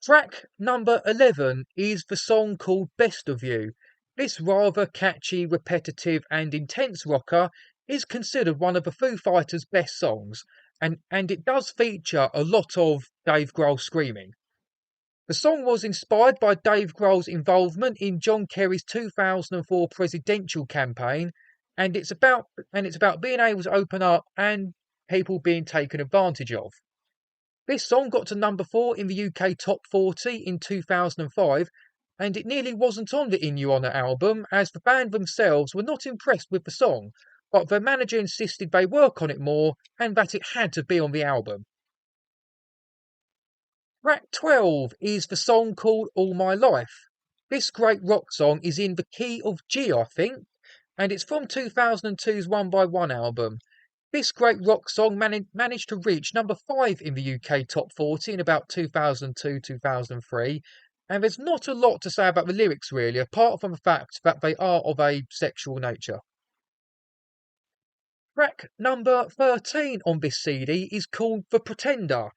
Track number 11 is the song called Best of You. This rather catchy, repetitive, and intense rocker is considered one of the Foo Fighters' best songs, and it does feature a lot of Dave Grohl screaming. The song was inspired by Dave Grohl's involvement in John Kerry's 2004 presidential campaign, and it's about being able to open up and people being taken advantage of. This song got to number 4 in the UK Top 40 in 2005, and it nearly wasn't on the In You Honor album, as the band themselves were not impressed with the song, but their manager insisted they work on it more and that it had to be on the album. Track 12 is the song called All My Life. This great rock song is in the key of G, I think, and it's from 2002's One by One album. This great rock song managed to reach number 5 in the UK Top 40 in about 2002 2003, and there's not a lot to say about the lyrics really, apart from the fact that they are of a sexual nature. Track number 13 on this CD is called The Pretender.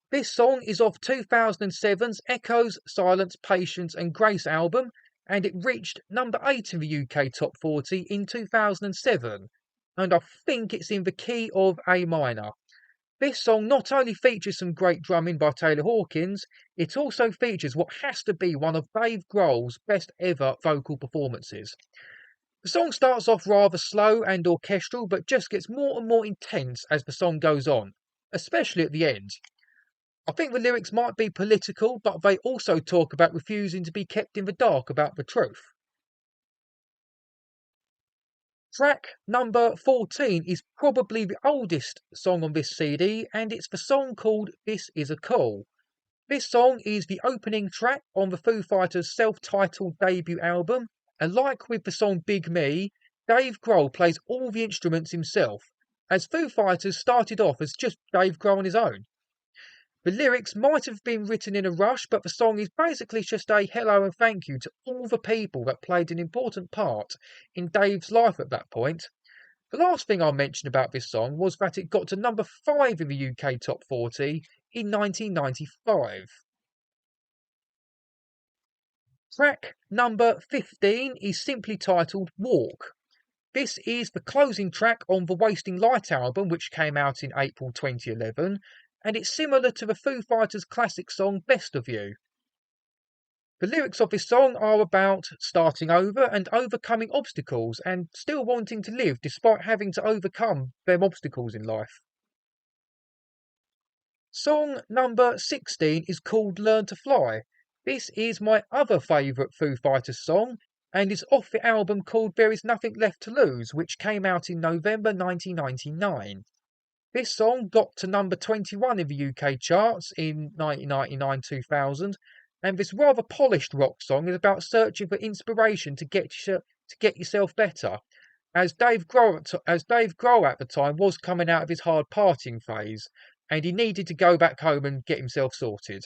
This song is off 2007's Echoes, Silence, Patience and Grace album, and it reached number 8 in the UK Top 40 in 2007, and I think it's in the key of A minor. This song not only features some great drumming by Taylor Hawkins, it also features what has to be one of Dave Grohl's best ever vocal performances. The song starts off rather slow and orchestral, but just gets more and more intense as the song goes on, especially at the end. I think the lyrics might be political, but they also talk about refusing to be kept in the dark about the truth. Track number 14 is probably the oldest song on this CD, and it's the song called This Is a Call. This song is the opening track on the Foo Fighters' self-titled debut album, and like with the song Big Me, Dave Grohl plays all the instruments himself, as Foo Fighters started off as just Dave Grohl on his own. The lyrics might have been written in a rush, but the song is basically just a hello and thank you to all the people that played an important part in Dave's life at that point. The last thing I'll mention about this song was that it got to number 5 in the UK Top 40 in 1995. Track number 15 is simply titled Walk. This is the closing track on the Wasting Light album, which came out in April 2011, and it's similar to the Foo Fighters' classic song Best of You. The lyrics of this song are about starting over and overcoming obstacles and still wanting to live despite having to overcome them obstacles in life. Song number 16 is called Learn to Fly. This is my other favourite Foo Fighters song, and is off the album called There Is Nothing Left to Lose, which came out in November 1999. This song got to number 21 in the UK charts in 1999-2000, and this rather polished rock song is about searching for inspiration to get yourself better, as Dave Grohl at the time was coming out of his hard partying phase, and he needed to go back home and get himself sorted.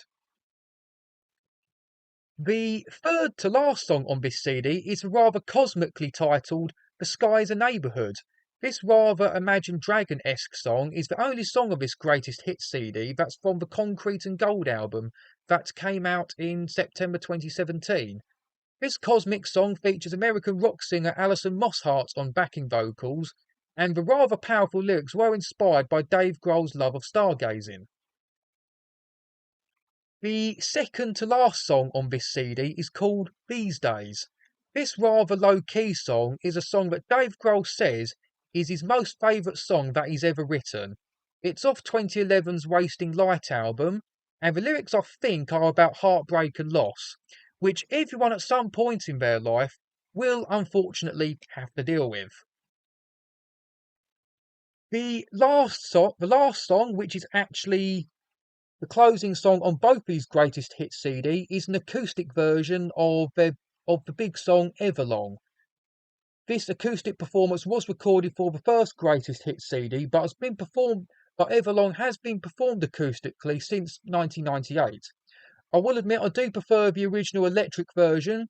The third to last song on this CD is rather cosmically titled The Sky's a Neighbourhood. This rather Imagine Dragon-esque song is the only song of this greatest hits CD that's from the Concrete and Gold album that came out in September 2017. This cosmic song features American rock singer Alison Mosshart on backing vocals, and the rather powerful lyrics were inspired by Dave Grohl's love of stargazing. The second to last song on this CD is called These Days. This rather low-key song is a song that Dave Grohl says is his most favourite song that he's ever written. It's off 2011's Wasting Light album, and the lyrics I think are about heartbreak and loss, which everyone at some point in their life will unfortunately have to deal with. The last song, which is actually the closing song on both these greatest hits CD, is an acoustic version of the big song Everlong. This acoustic performance was recorded for the first greatest hits CD, but Everlong has been performed acoustically since 1998. I will admit I do prefer the original electric version,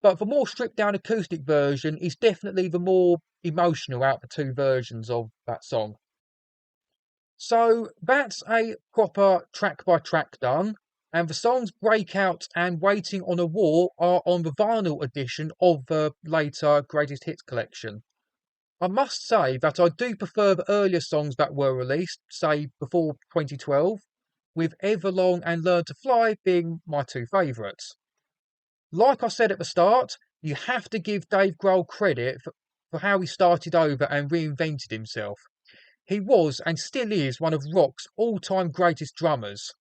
but the more stripped down acoustic version is definitely the more emotional out of the two versions of that song. So that's a proper track by track done. And the songs Breakout and Waiting on a War are on the vinyl edition of the later Greatest Hits collection. I must say that I do prefer the earlier songs that were released, say before 2012, with Everlong and Learn to Fly being my two favourites. Like I said at the start, you have to give Dave Grohl credit for how he started over and reinvented himself. He was and still is one of rock's all-time greatest drummers.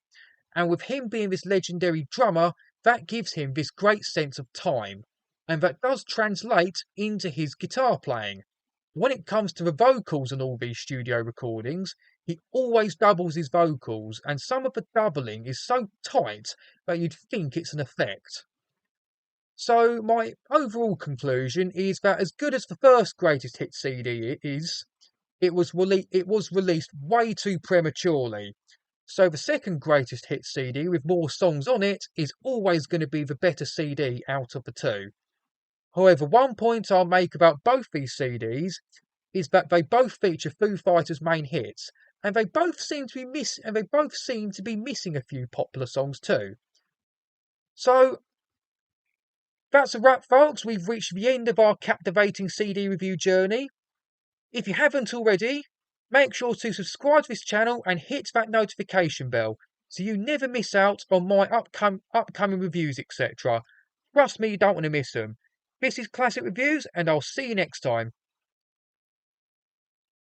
And with him being this legendary drummer, that gives him this great sense of time. And that does translate into his guitar playing. When it comes to the vocals on all these studio recordings, he always doubles his vocals, and some of the doubling is so tight that you'd think it's an effect. So, my overall conclusion is that as good as the first Greatest Hits CD is, it was released way too prematurely. So the second Greatest Hits CD with more songs on it is always going to be the better CD out of the two. However, one point I'll make about both these CDs is that they both feature Foo Fighters' main hits, and they both seem to be missing a few popular songs too. So that's a wrap, folks. We've reached the end of our captivating CD review journey. If you haven't already, make sure to subscribe to this channel and hit that notification bell so you never miss out on my upcoming reviews, etc. Trust me, you don't want to miss them. This is Classic Reviews, and I'll see you next time.